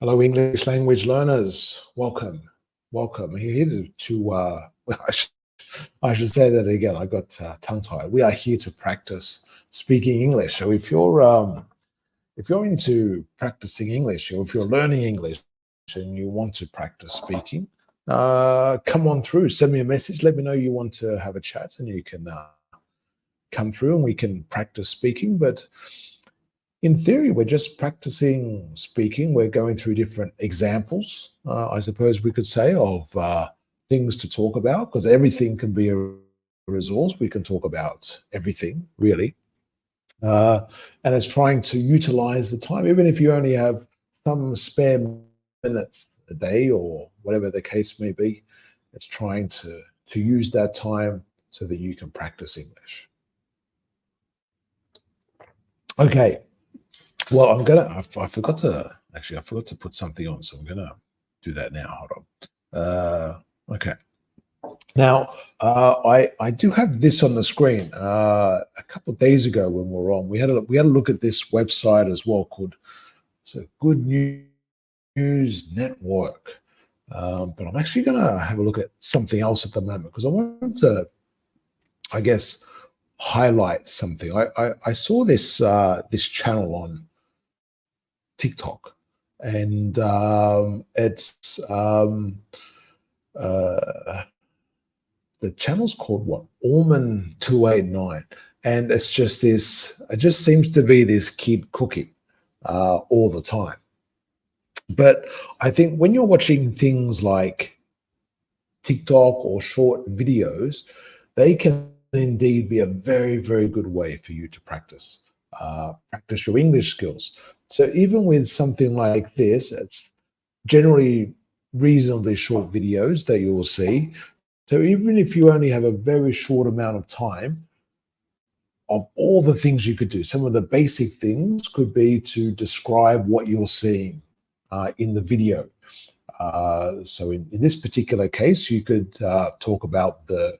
Hello, English language learners. Welcome, welcome. We're here well, I should say that again. I got tongue-tied. We are here to practice speaking English. So if you're into practicing English, or if you're learning English and you want to practice speaking, come on through. Send me a message. Let me know you want to have a chat, and you can come through and we can practice speaking. But in theory, we're just practicing speaking. We're going through different examples, I suppose we could say, of things to talk about, because everything can be a resource. We can talk about everything, really. Uh, and it's trying to utilize the time, even if you only have some spare minutes a day or whatever the case may be. It's trying to use that time so that you can practice English. Okay, well, I forgot to actually, I forgot to put something on, so I'm gonna do that now. Hold on. Okay. Now, I do have this on the screen. A couple of days ago when we were on, we had a look at this website as well called Good News Network. But I'm actually gonna have a look at something else at the moment because I want to, I guess, highlight something. I saw this channel on TikTok, and it's uh, the channel's called what? Orman 289, and it's just this. It just seems to be this kid cooking all the time. But I think when you're watching things like TikTok or short videos, they can indeed be a very, very good way for you to practice your English skills. So even with something like this, it's generally reasonably short videos that you will see. So even if you only have a very short amount of time, of all the things you could do, some of the basic things could be to describe what you're seeing in the video. So in this particular case, you could talk about the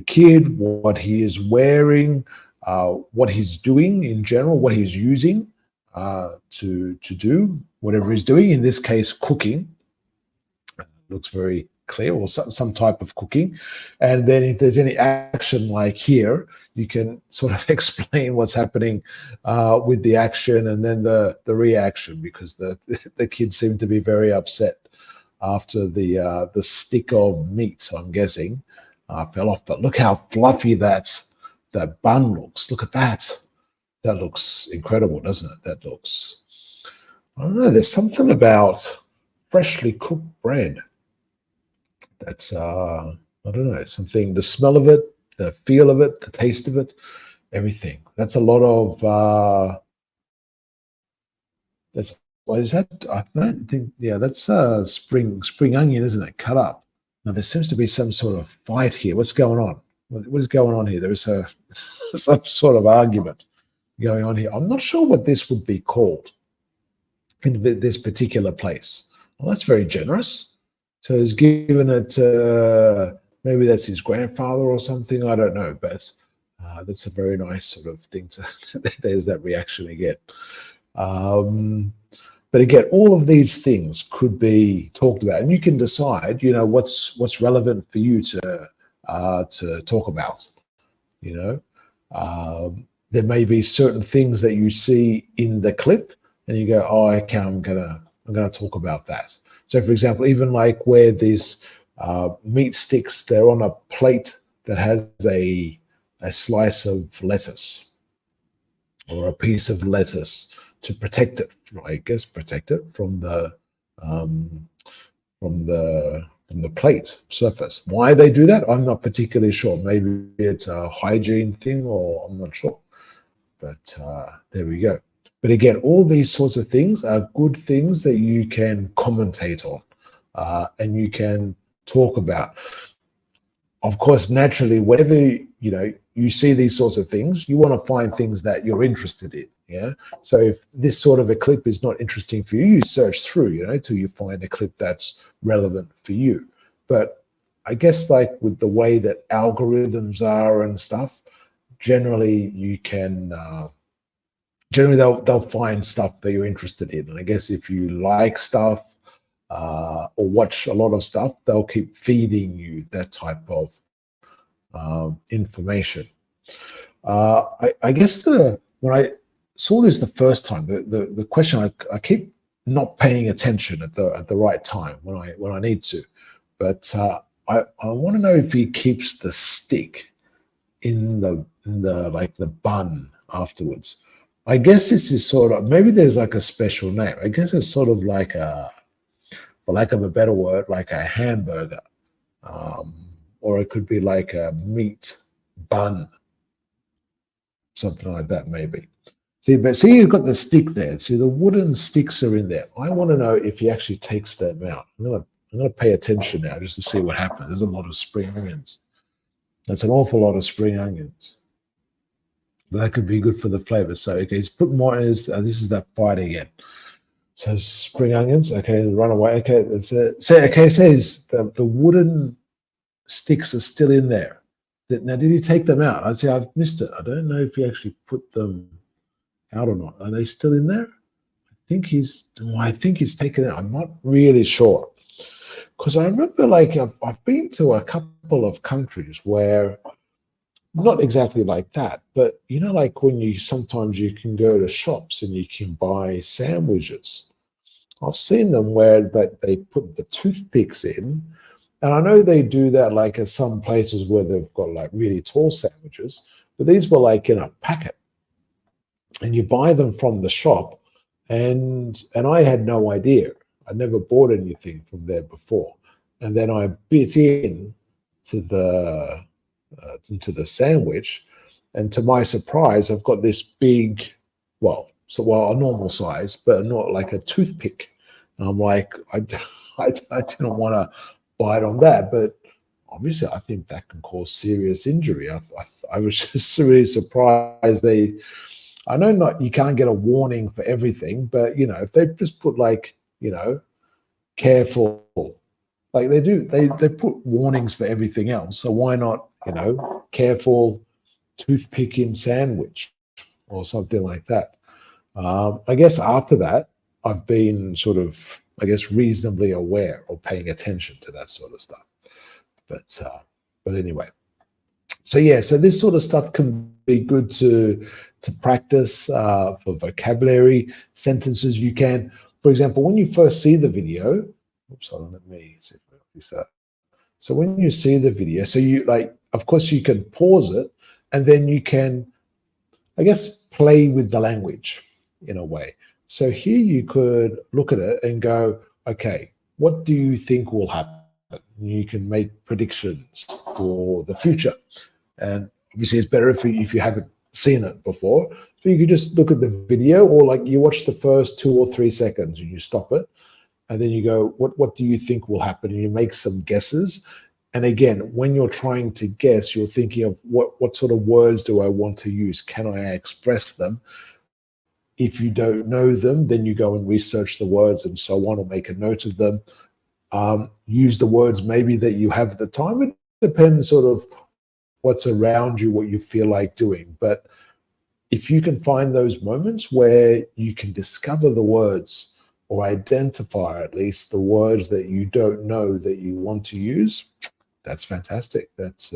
kid, what he is wearing, what he's doing in general, what he's using to do whatever he's doing. In this case, cooking. Looks very clear, or some type of cooking. And then if there's any action like here, you can sort of explain what's happening with the action and then the reaction, because the kids seem to be very upset after the stick of meat, I'm guessing, fell off. But look how fluffy that bun looks. Look at that. That looks incredible, doesn't it? That looks, I don't know, there's something about freshly cooked bread that's I don't know, something, the smell of it, the feel of it, the taste of it, everything. That's a lot of that's what is that? I don't think, yeah, that's spring onion, isn't it? Cut up. Now there seems to be some sort of fight here. What's going on? What is going on here? There is a some sort of argument going on here. I'm not sure what this would be called in this particular place. Well, that's very generous. So he's given it, maybe that's his grandfather or something. I don't know, but that's a very nice sort of thing to, there's that reaction again. But again, all of these things could be talked about, and you can decide, what's relevant for you to talk about. You know, there may be certain things that you see in the clip, and you go, "Oh, okay, I'm gonna talk about that." So, for example, even like where these meat sticks, they're on a plate that has a slice of lettuce or a piece of lettuce to protect it, I guess, protect it um, from the plate surface. Why they do that, I'm not particularly sure. Maybe it's a hygiene thing, or I'm not sure. But there we go. But again, all these sorts of things are good things that you can commentate on and you can talk about. Of course, naturally, whenever you see these sorts of things, you want to find things that you're interested in. Yeah. So if this sort of a clip is not interesting for you, you search through, till you find a clip that's relevant for you. But I guess like with the way that algorithms are and stuff, generally you can generally they'll find stuff that you're interested in. And I guess if you like stuff or watch a lot of stuff, they'll keep feeding you that type of information. I guess when I saw this the first time, the question I keep not paying attention at the right time when I need to, but I want to know if he keeps the stick in the like the bun afterwards. I guess this is sort of, maybe there's like a special name. I guess it's sort of like for lack of a better word, like a hamburger, um, or it could be like a meat bun, something like that, maybe. See, you've got the stick there. See, the wooden sticks are in there. I want to know if he actually takes them out. I'm gonna pay attention now just to see what happens. There's a lot of spring onions. That's an awful lot of spring onions. That could be good for the flavor. So, okay, he's put more in his, this is that fight again. So spring onions, okay, run away. Okay, okay, it says the wooden sticks are still in there. Now, did he take them out? I'd say I've missed it. I don't know if he actually put them out or not. Are they still in there? I think he's taken it. I'm not really sure. Because I remember, like, I've been to a couple of countries where, not exactly like that, but you know, like when sometimes you can go to shops and you can buy sandwiches. I've seen them where they put the toothpicks in, and I know they do that like at some places where they've got like really tall sandwiches, but these were like in a packet, and you buy them from the shop, and I had no idea. I never bought anything from there before, and then I bit to the into the sandwich, and to my surprise, I've got this big, a normal size, but not like a toothpick. And I'm like, I didn't want to bite on that, but obviously, I think that can cause serious injury. I was just really surprised. I know not you can't get a warning for everything, but you know, if they just put like, you know, careful, like they do, they put warnings for everything else. So why not, you know, careful toothpick in sandwich or something like that. I guess after that, I've been sort of, I guess, reasonably aware or paying attention to that sort of stuff. But anyway, so yeah, so this sort of stuff can be good to practice for vocabulary, sentences. You can, for example, when you first see the video, oops, hold on, let me see if I fix that. So when you see the video, so you like, of course, you can pause it, and then you can, I guess, play with the language in a way. So here you could look at it and go, okay, what do you think will happen? You can make predictions for the future. And obviously it's better if you haven't seen it before. So you could just look at the video, or like you watch the first 2 or 3 seconds and you stop it. And then you go, what do you think will happen? And you make some guesses. And again, when you're trying to guess, you're thinking of what sort of words do I want to use? Can I express them? If you don't know them, then you go and research the words and so on, or make a note of them. Use the words maybe that you have at the time. It depends sort of what's around you, what you feel like doing. But if you can find those moments where you can discover the words, or identify at least the words that you don't know that you want to use, that's fantastic. That's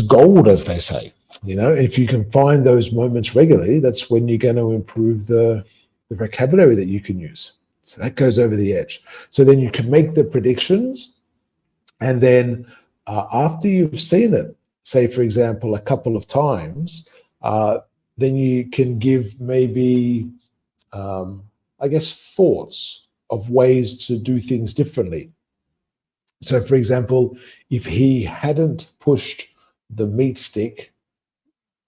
gold, as they say. You know, if you can find those moments regularly, that's when you're going to improve the vocabulary that you can use. So that goes over the edge. So then you can make the predictions, and then after you've seen it, say for example a couple of times, then you can give maybe I guess thoughts of ways to do things differently. So for example, if he hadn't pushed the meat stick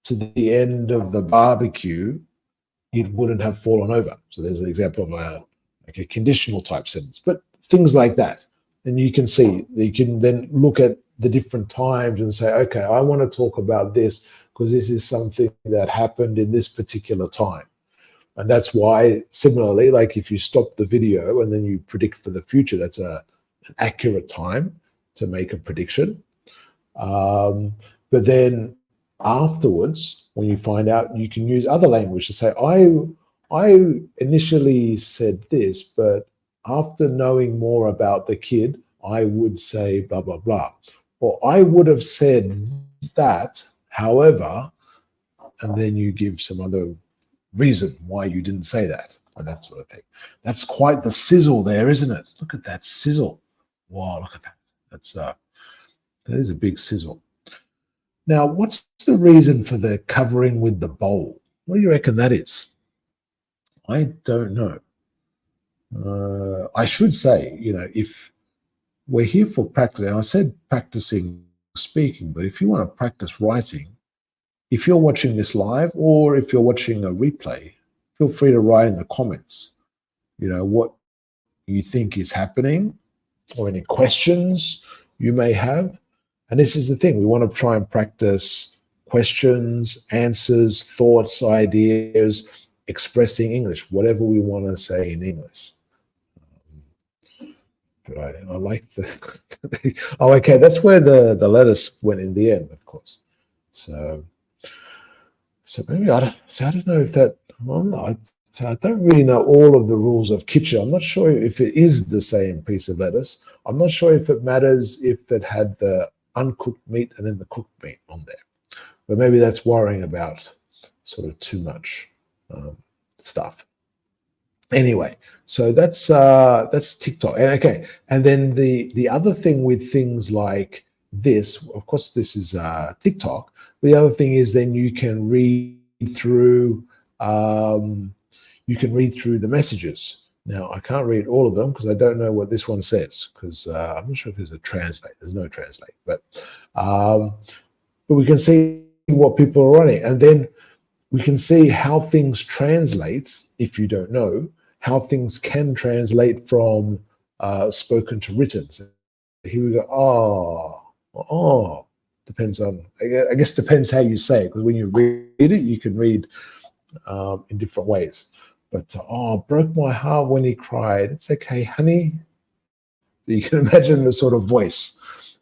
to the end of the barbecue, it wouldn't have fallen over. So there's an example of a conditional type sentence, but things like that. And you can see, you can then look at the different times and say, okay, I want to talk about this because this is something that happened in this particular time. And that's why, similarly, like if you stop the video and then you predict for the future, that's an accurate time to make a prediction. But then afterwards, when you find out, you can use other language to say, I initially said this, but after knowing more about the kid, I would say blah, blah, blah. Or I would have said that, however, and then you give some other reason why you didn't say that, and that sort of thing. That's quite the sizzle there, isn't it? Look at that sizzle. Wow, look at that. That is a big sizzle. Now, what's the reason for the covering with the bowl? What do you reckon that is? I don't know. I should say, if we're here for practice, and I said practicing speaking, but if you want to practice writing, if you're watching this live or if you're watching a replay, feel free to write in the comments, what you think is happening or any questions you may have. And this is the thing, we want to try and practice questions, answers, thoughts, ideas, expressing English, whatever we want to say in English. But I like the, oh, okay, that's where the lettuce went in the end, of course. So maybe I don't know if that, well, I don't really know all of the rules of kitchen. I'm not sure if it is the same piece of lettuce. I'm not sure if it matters if it had the uncooked meat and then the cooked meat on there. But maybe that's worrying about sort of too much stuff. Anyway, so that's TikTok. And okay, and then the other thing with things like this, of course, this is TikTok. The other thing is then you can read through the messages. Now I can't read all of them because I don't know what this one says because I'm not sure if there's a translate. There's no translate, but we can see what people are writing, and then we can see how things translate. If you don't know how things can translate from spoken to written. So here we go. Oh. Depends on, I guess depends how you say it, because when you read it, you can read in different ways. But, broke my heart when he cried. It's okay, honey. You can imagine the sort of voice.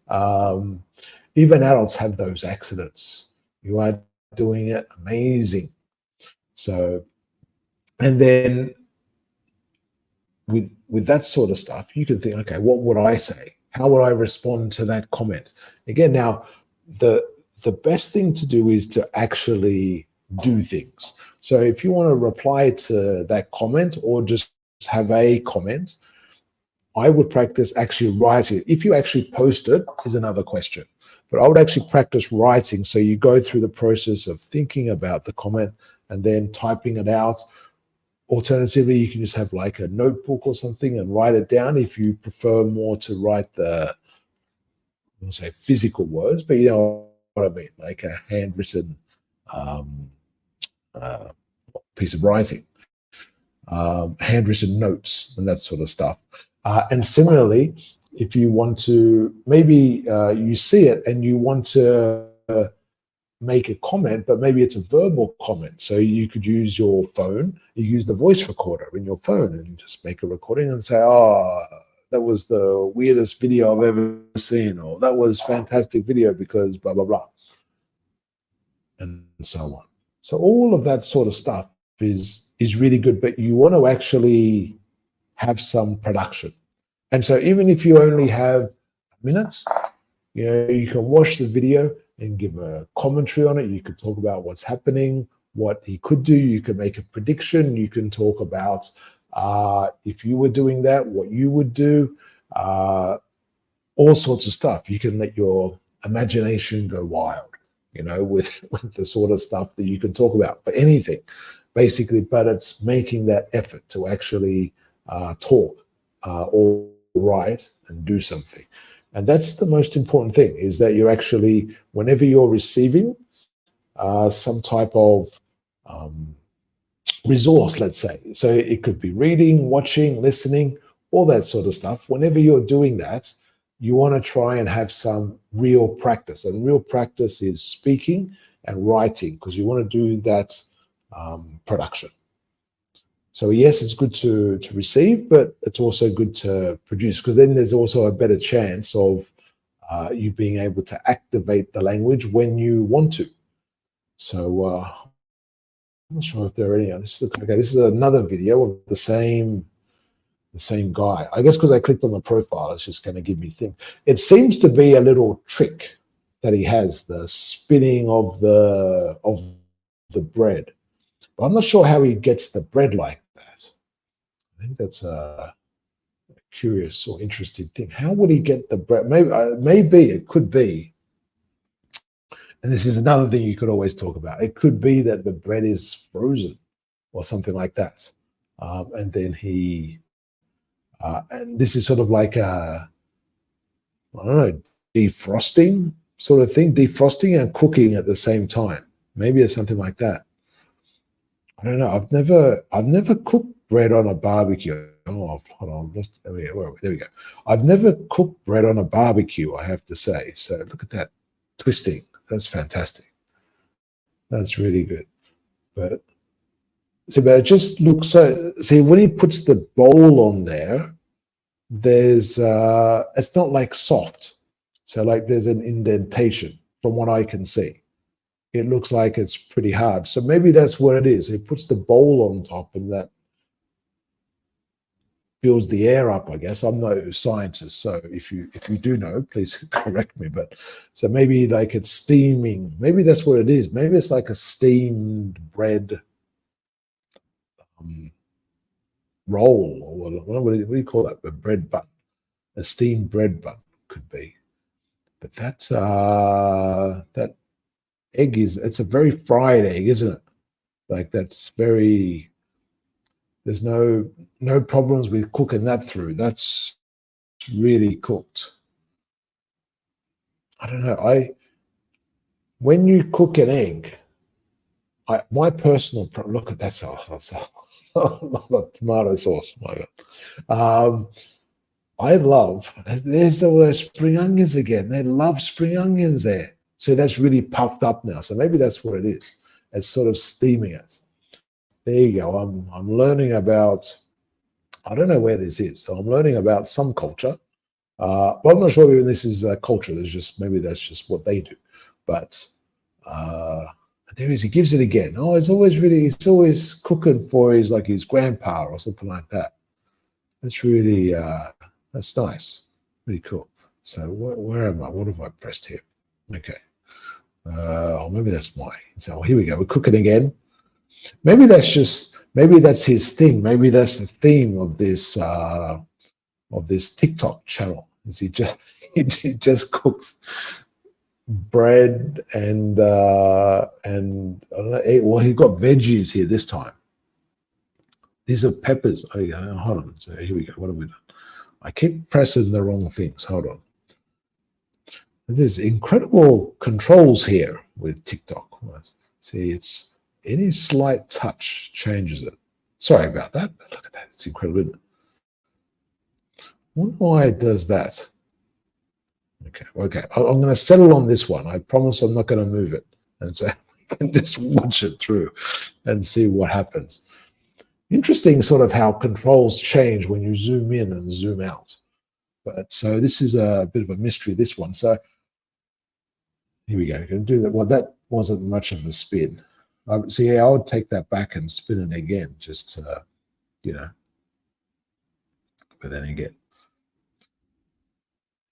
Even adults have those accidents. You are doing it amazing. So, and then with that sort of stuff, you can think, okay, what would I say? How would I respond to that comment? Again, now, the best thing to do is to actually do things. So if you want to reply to that comment or just have a comment, I would practice actually writing. If you actually post it is another question, but I would actually practice writing. So you go through the process of thinking about the comment and then typing it out. Alternatively, you can just have like a notebook or something and write it down if you prefer more to write the, I won't say physical words, but you know what I mean, like a handwritten piece of writing, handwritten notes and that sort of stuff. And similarly, if you want to, maybe you see it and you want to make a comment, but maybe it's a verbal comment. So you could use your phone, you use the voice recorder in your phone and just make a recording and say, that was the weirdest video I've ever seen, or that was fantastic video because blah, blah, blah, and so on. So all of that sort of stuff is really good, but you want to actually have some production. And so even if you only have minutes, you can watch the video and give a commentary on it. You could talk about what's happening, what he could do. You can make a prediction. You can talk about if you were doing that, what you would do, all sorts of stuff. You can let your imagination go wild, with the sort of stuff that you can talk about for anything, basically. But it's making that effort to actually talk or write and do something. And that's the most important thing, is that you're actually, whenever you're receiving some type of resource, let's say, so it could be reading, watching, listening, all that sort of stuff. Whenever you're doing that, you want to try and have some real practice. And real practice is speaking and writing, because you want to do that production. So yes, it's good to receive, but it's also good to produce, because then there's also a better chance of you being able to activate the language when you want to. So I'm not sure if there are any. This is okay. This is another video of the same guy. I guess because I clicked on the profile, it's just going to give me things. It seems to be a little trick that he has, the spinning of the bread. But I'm not sure how he gets the bread like that. I think that's a curious or interesting thing. How would he get the bread? Maybe it could be, and this is another thing you could always talk about. It could be that the bread is frozen or something like that, and then and this is sort of like a, I don't know, defrosting sort of thing, defrosting and cooking at the same time. Maybe it's something like that. I don't know. I've never cooked bread on a barbecue. Oh, hold on. There we go. I've never cooked bread on a barbecue, I have to say. So look at that twisting. That's fantastic. That's really good. But it just looks so. See, when he puts the bowl on there, there's it's not like soft. So like there's an indentation from what I can see. It looks like it's pretty hard. So maybe that's what it is. It puts the bowl on top and that builds the air up, I guess. I'm no scientist, so if you do know, please correct me. But so maybe like it's steaming. Maybe that's what it is. Maybe it's like a steamed bread roll, or what do you call that? A bread bun, a steamed bread bun could be. But that's that egg it's a very fried egg, isn't it? Like that's very. There's no problems with cooking that through. That's really cooked. I don't know. When you cook an egg, my personal look at that's a lot of tomato sauce. My God. I love. There's all those spring onions again. They love spring onions there. So that's really puffed up now. So maybe that's what it is. It's sort of steaming it. There you go. I'm learning about. I don't know where this is. So I'm learning about some culture. Well, I'm not sure even this is culture. There's just maybe that's just what they do. But there he is. He gives it again. Oh, he's always cooking for his grandpa or something like that. That's really that's nice. Really cool. So where am I? What have I pressed here? Okay. Oh, maybe that's why. So here we go. We're cooking again. Maybe that's his thing. Maybe that's the theme of this TikTok channel. Is he just cooks bread and I don't know, well, he got veggies here this time. These are peppers. Oh, yeah, hold on. So here we go. What have we done? I keep pressing the wrong things. Hold on. There's incredible controls here with TikTok. See, it's any slight touch changes it. Sorry about that, but look at that. It's incredible, isn't it? I wonder why it does that. Okay. I'm going to settle on this one. I promise I'm not going to move it. And so I can just watch it through and see what happens. Interesting sort of how controls change when you zoom in and zoom out. But so this is a bit of a mystery, this one. So here we go. You can do that. Well, that wasn't much of a spin. See, I would take that back and spin it again, just to, but then again.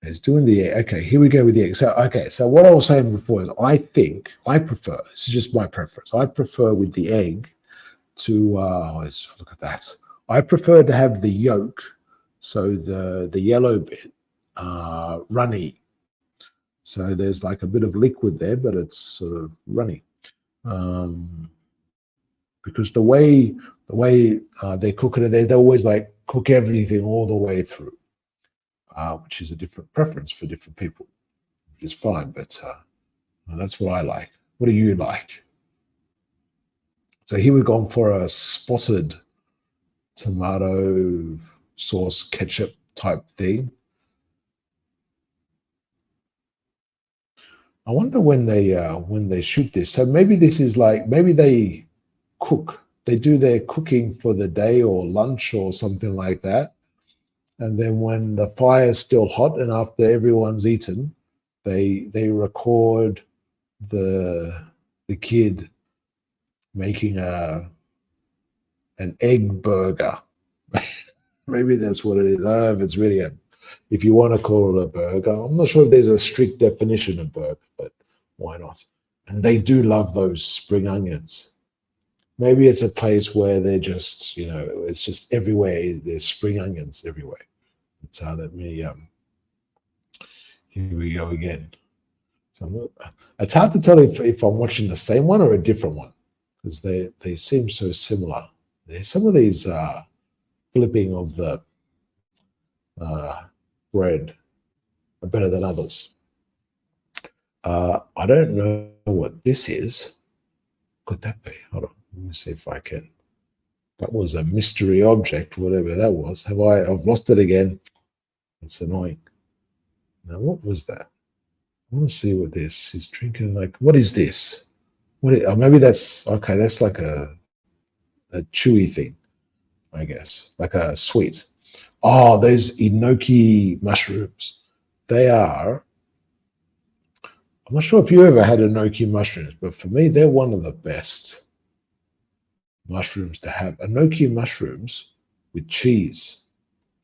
It's doing the egg. Okay, here we go with the egg. So what I was saying before is I prefer, this is just my preference, I prefer with the egg to, let's look at that. I prefer to have the yolk, so the yellow bit, runny. So there's like a bit of liquid there, but it's sort of runny. Because the way they cook it, they always like cook everything all the way through. Which is a different preference for different people, which is fine, but that's what I like. What do you like? So here we've gone for a spotted tomato sauce ketchup type thing. I wonder when they shoot this. So maybe this is like, maybe they do their cooking for the day or lunch or something like that. And then when the fire's still hot and after everyone's eaten, they record the the kid making an egg burger. Maybe that's what it is. I don't know if it's really if you want to call it a burger. I'm not sure if there's a strict definition of burger, but why not? And they do love those spring onions. Maybe it's a place where they're just, it's just everywhere. There's spring onions everywhere. So let me, here we go again. So it's hard to tell if I'm watching the same one or a different one because they seem so similar. There's some of these flipping of the bread are better than others. I don't know what this is. Could that be? Hold on. Let me see if I can. That was a mystery object, whatever that was. I've lost it again. It's annoying. Now, what was that? I want to see what this is drinking. Like, what is this? Maybe that's okay. That's like a chewy thing, I guess, like a sweet. Oh, those enoki mushrooms. They are. I'm not sure if you ever had enoki mushrooms, but for me, they're one of the best mushrooms to have. Enoki mushrooms with cheese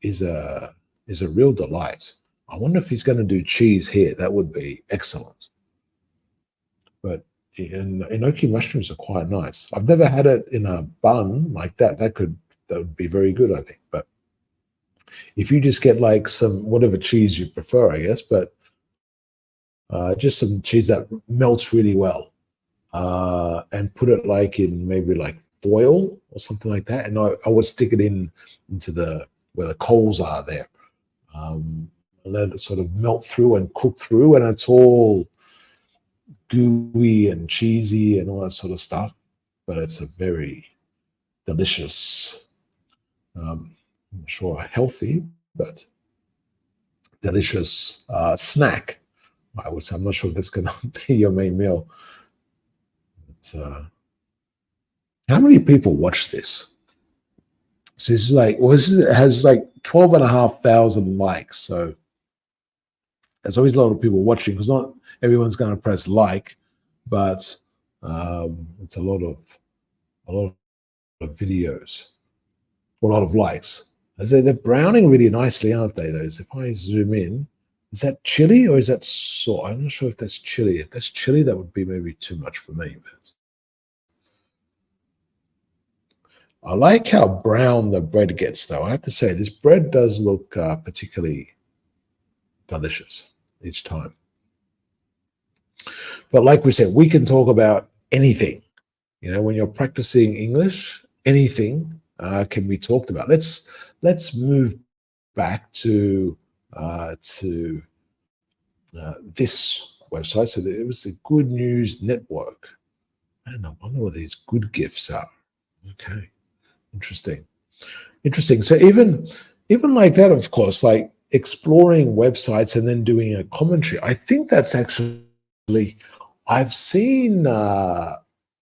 is a real delight. I wonder if he's going to do cheese here. That would be excellent. But enoki mushrooms are quite nice. I've never had it in a bun like that. That would be very good, I think. But if you just get like some whatever cheese you prefer, I guess, but just some cheese that melts really well, and put it like in maybe like foil or something like that, and I would stick it into where the coals are there, and let it sort of melt through and cook through, and it's all gooey and cheesy and all that sort of stuff. But it's a very delicious, I'm not sure healthy, but delicious snack. I would say. I'm not sure if that's going to be your main meal. But, how many people watch this? So this is like, it has like 12,500 likes. So there's always a lot of people watching because not everyone's going to press like, but it's a lot of videos, a lot of likes. I say they're browning really nicely, aren't they? Those. If I zoom in, is that chili or is that salt? I'm not sure if that's chili. If that's chili, that would be maybe too much for me. But I like how brown the bread gets, though. I have to say, this bread does look particularly delicious each time. But like we said, we can talk about anything. When you're practicing English, anything can be talked about. Let's move back to this website. So it was the Good News Network. I wonder what these good gifts are. Okay. Interesting. So even like that, of course, like exploring websites and then doing a commentary. I think that's actually, I've seen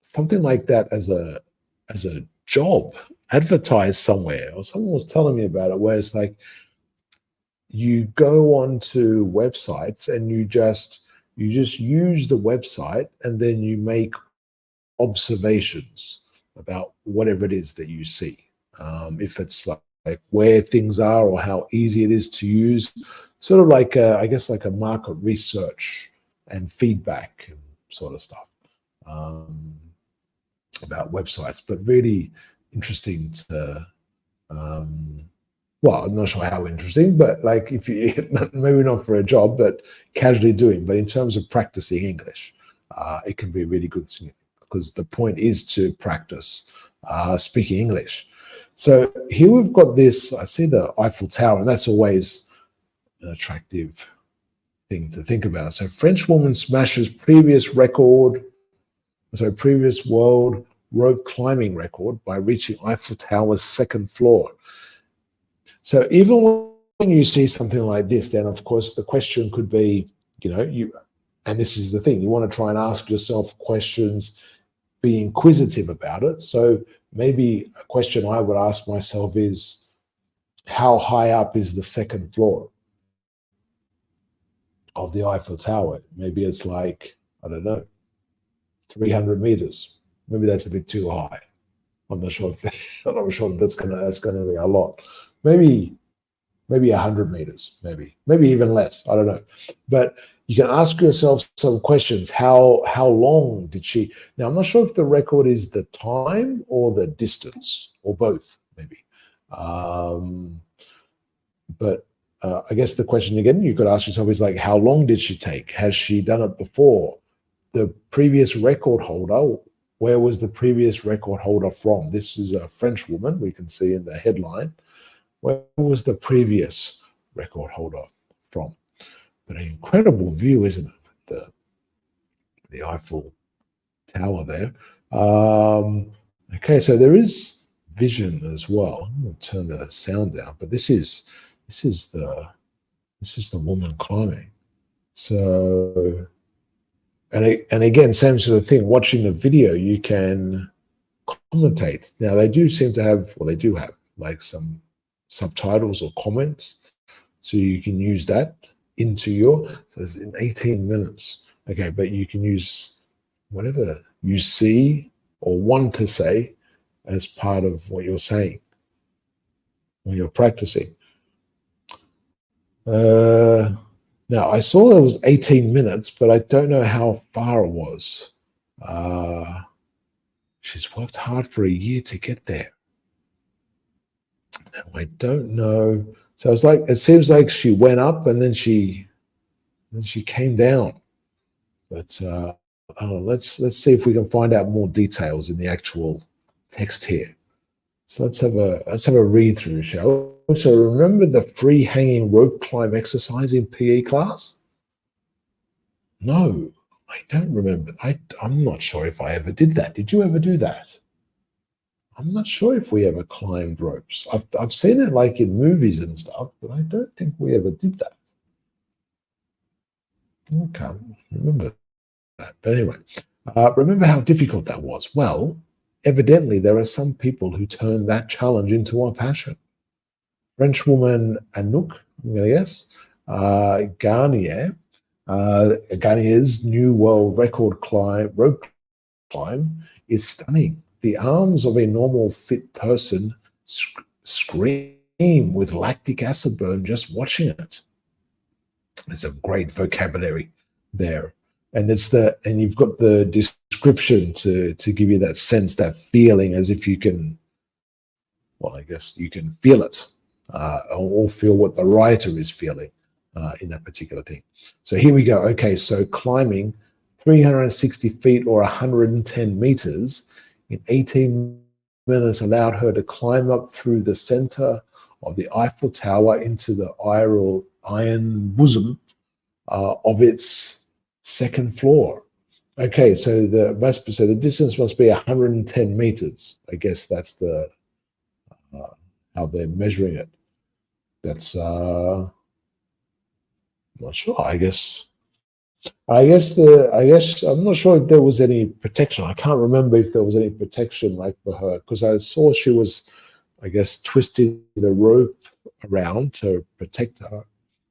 something like that as a job advertised somewhere, or someone was telling me about it, where it's like you go onto websites and you just use the website and then you make observations about whatever it is that you see. If it's like where things are or how easy it is to use, sort of like I guess like a market research and feedback and sort of stuff about websites, but really interesting to well, I'm not sure how interesting, but like if you maybe not for a job, but casually doing, but in terms of practicing English, it can be really good because the point is to practice speaking English. So here we've got this, I see the Eiffel Tower, and that's always an attractive thing to think about. So French woman smashes previous world rope climbing record by reaching Eiffel Tower's second floor. So even when you see something like this, then of course the question could be, and this is the thing, you want to try and ask yourself questions, be inquisitive about it. So maybe a question I would ask myself is, how high up is the second floor of the Eiffel Tower? Maybe it's like, I don't know, 300 meters. Maybe that's a bit too high. I'm not sure if I'm not sure that's gonna be a lot. Maybe 100 meters, maybe even less. I don't know. But you can ask yourself some questions. How long did she? Now I'm not sure if the record is the time or the distance or both, maybe. But I guess the question again you could ask yourself is like, how long did she take? Has she done it before? The previous record holder, where was the previous record holder from? This is a French woman, we can see in the headline. Where was the previous record holder from? But an incredible view, isn't it? The Eiffel Tower there. Okay, so there is vision as well. I'm going to turn the sound down, but this is the woman climbing. So, and again, same sort of thing. Watching the video, you can commentate. Now they do seem to have, well, they do have like some subtitles or comments, so you can use that into your. So it's in 18 minutes. Okay, but you can use whatever you see or want to say as part of what you're saying when you're practicing. Now, I saw there was 18 minutes, but I don't know how far it was. She's worked hard for a year to get there. Now, I don't know. So it's like, it seems like she went up and then she came down. But let's see if we can find out more details in the actual text here. So let's have a read through, shall we? So remember the free hanging rope climb exercise in PE class? No, I don't remember. I'm not sure if I ever did that. Did you ever do that? I'm not sure if we ever climbed ropes. I've seen it like in movies and stuff, but I don't think we ever did that. I can't remember that. But anyway, remember how difficult that was? Well, evidently there are some people who turn that challenge into a passion. Frenchwoman Anouk, I'm going to guess, Garnier's new world record rope climb is stunning. The arms of a normal fit person scream with lactic acid burn just watching it. It's a great vocabulary there. And you've got the description to give you that sense, that feeling, as if you can, well, I guess you can feel it, or feel what the writer is feeling in that particular thing. So here we go. Okay, so climbing 360 feet or 110 meters in 18 minutes allowed her to climb up through the center of the Eiffel Tower into the iron bosom of its second floor. Okay, so the distance must be 110 meters. I guess that's the how they're measuring it. That's I'm not sure. I guess I'm not sure if there was any protection. I can't remember if there was any protection like for her, because I saw she was, I guess, twisting the rope around to protect her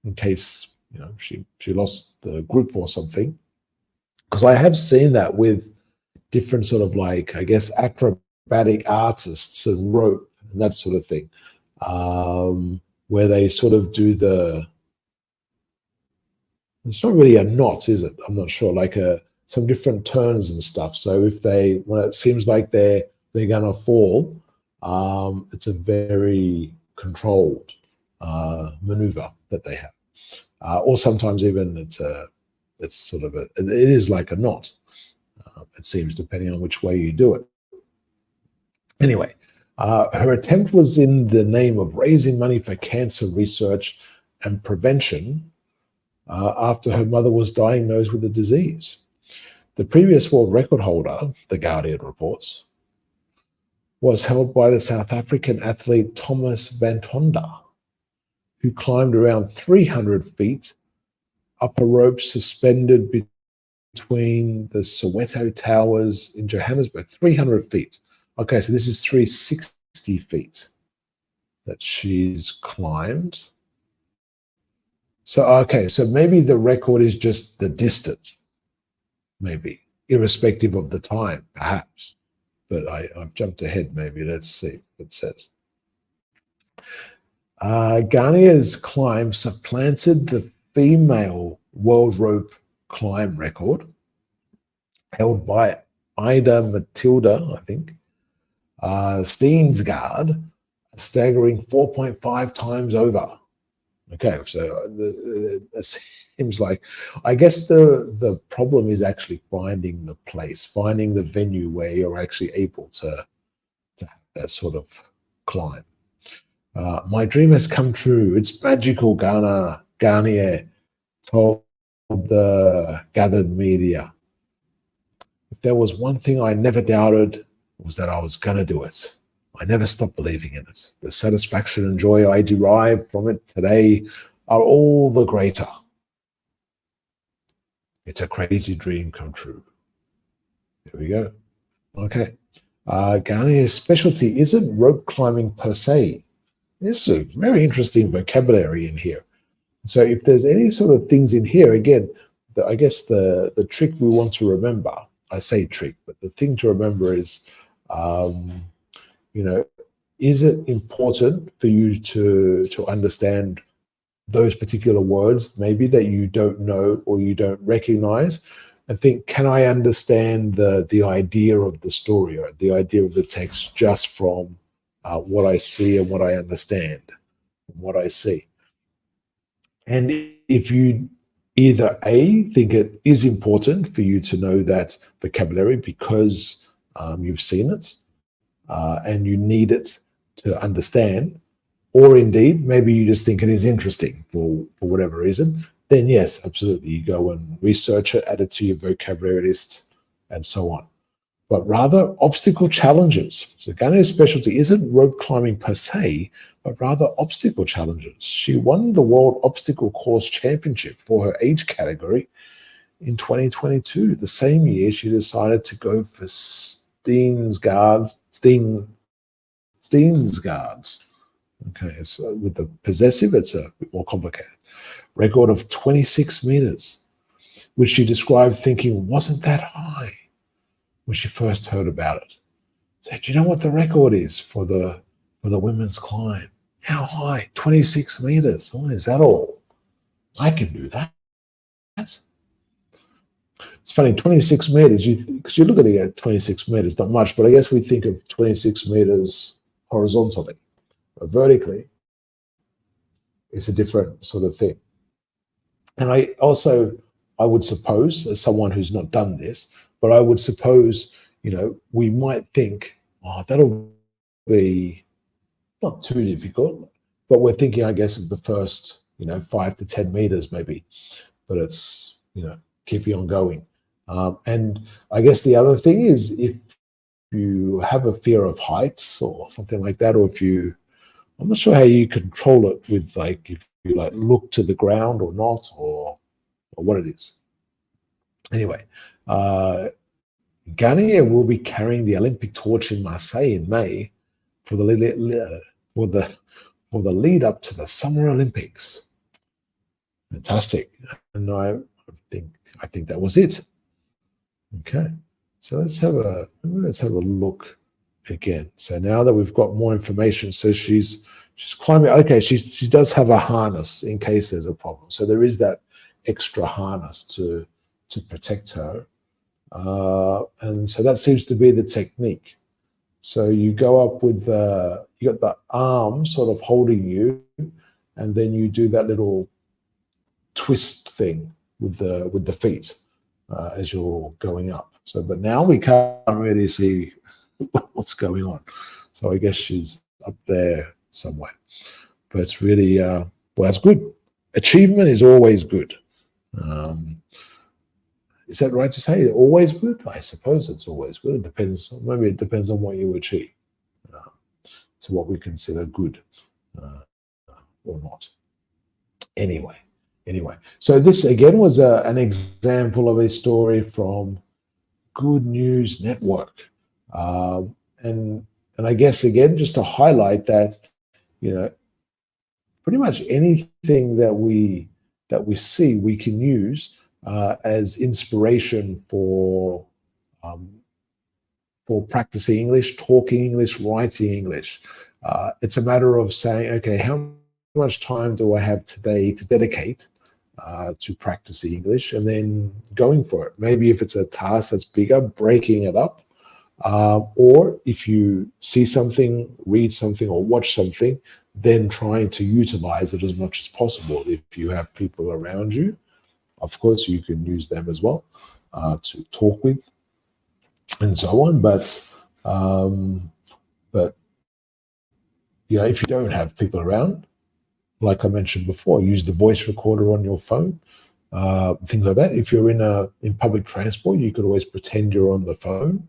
in case, you know, she lost the grip or something. Because I have seen that with different sort of, like, I guess, acrobatic artists and rope and that sort of thing, where they sort of do it's not really a knot, is it? I'm not sure, like some different turns and stuff. So when it seems like they're gonna fall, it's a very controlled maneuver that they have. Or sometimes even it is like a knot, it seems, depending on which way you do it. Anyway, her attempt was in the name of raising money for cancer research and prevention after her mother was diagnosed with the disease. The previous world record holder, The Guardian reports, was held by the South African athlete Thomas van Tonder, who climbed around 300 feet up a rope suspended between the Soweto Towers in Johannesburg. 300 feet. Okay, so this is 360 feet that she's climbed. So, okay, so maybe the record is just the distance, maybe. irrespective of the time, perhaps. But I've jumped ahead, maybe. Let's see what it says. Garnier's climb supplanted the female world rope climb record held by Ida Matilda, I think, Steensgaard, a staggering 4.5 times over. Okay, so it seems like, I guess the problem is actually finding the place, finding the venue where you're actually able to have that sort of climb. My dream has come true. It's magical, Garnier told the gathered media. If there was one thing I never doubted, it was that I was going to do it. I never stopped believing in it. The satisfaction and joy I derive from it today are all the greater. It's a crazy dream come true. There we go. Okay. Garnier's specialty isn't rope climbing per se. There's a very interesting vocabulary in here. So if there's any sort of things in here, again, I guess the trick we want to remember, I say trick, but the thing to remember is, is it important for you to understand those particular words, maybe that you don't know or you don't recognize, and think, can I understand the idea of the story or the idea of the text just from what I see and what I understand, what I see? And if you either A, think it is important for you to know that vocabulary because you've seen it and you need it to understand, or indeed, maybe you just think it is interesting for whatever reason, then yes, absolutely, you go and research it, add it to your vocabulary list, and so on. But rather obstacle challenges. So Garnier's specialty isn't rope climbing per se, but rather obstacle challenges. She won the World Obstacle Course Championship for her age category in 2022. The same year, she decided to go for Steensgaard's. Okay, so with the possessive, it's a bit more complicated. Record of 26 meters, which she described thinking wasn't that high when she first heard about it. So, do you know what the record is for the women's climb? How high? 26 meters. Oh, is that all? I can do that. It's funny, 26 meters, because you're looking at 26 meters, not much, but I guess we think of 26 meters horizontally. But vertically, it's a different sort of thing. And I would suppose, as someone who's not done this, but I would suppose, we might think, oh, that'll be not too difficult, but we're thinking, I guess, of the first, 5 to 10 meters maybe, but it's, keeping on going. And I guess the other thing is, if you have a fear of heights or something like that, or I'm not sure how you control it with, like, if you look to the ground or not, or what it is. Anyway, Garnier will be carrying the Olympic torch in Marseille in May for the lead up to the Summer Olympics. Fantastic, and I think that was it. Okay, so let's have a look again. So now that we've got more information, so she's climbing. Okay, she does have a harness in case there's a problem. So there is that extra harness to protect her, and so that seems to be the technique. So you go up with you got the arm sort of holding you, and then you do that little twist thing with the feet as you're going up. So, but now we can't really see what's going on. So I guess she's up there somewhere. But it's really, well, that's good. Achievement is always good. Is that right to say? Always good? I suppose it's always good. It depends. Maybe it depends on what you achieve. To what we consider good or not. Anyway. So this again was an example of a story from Good News Network, and I guess again just to highlight that pretty much anything that we see we can use as inspiration for um, for practicing English, talking English, writing English. It's a matter of saying, okay, how much time do I have today to dedicate to practicing English, and then going for it. Maybe if it's a task that's bigger, breaking it up. Or if you see something, read something, or watch something, then trying to utilize it as much as possible. If you have people around you, of course, you can use them as well to talk with and so on. But if you don't have people around, like I mentioned before, use the voice recorder on your phone, things like that. If you're in public transport, you could always pretend you're on the phone,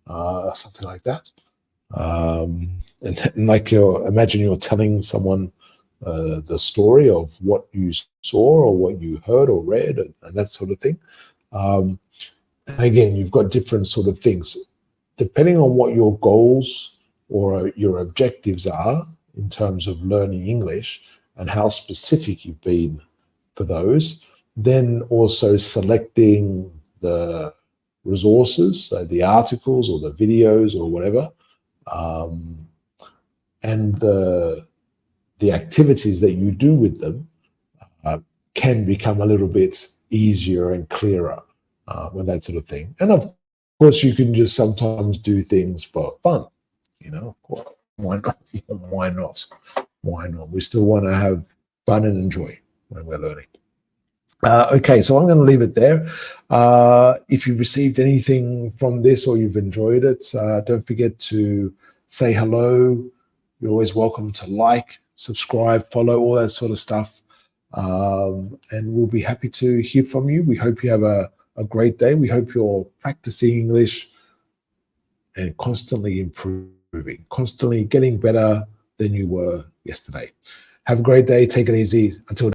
something like that. And like imagine you're telling someone the story of what you saw or what you heard or read, and that sort of thing. And again, you've got different sort of things depending on what your goals or your objectives are in terms of learning English and how specific you've been for those. Then also selecting the resources, so the articles or the videos or whatever, and the activities that you do with them can become a little bit easier and clearer with that sort of thing. And of course, you can just sometimes do things for fun. Of course, why not? Why not? Why not? We still want to have fun and enjoy when we're learning. Okay, so I'm going to leave it there. If you've received anything from this or you've enjoyed it, don't forget to say hello. You're always welcome to like, subscribe, follow, all that sort of stuff. And we'll be happy to hear from you. We hope you have a great day. We hope you're practicing English and constantly improving, constantly getting better than you were yesterday. Have a great day. Take it easy. Until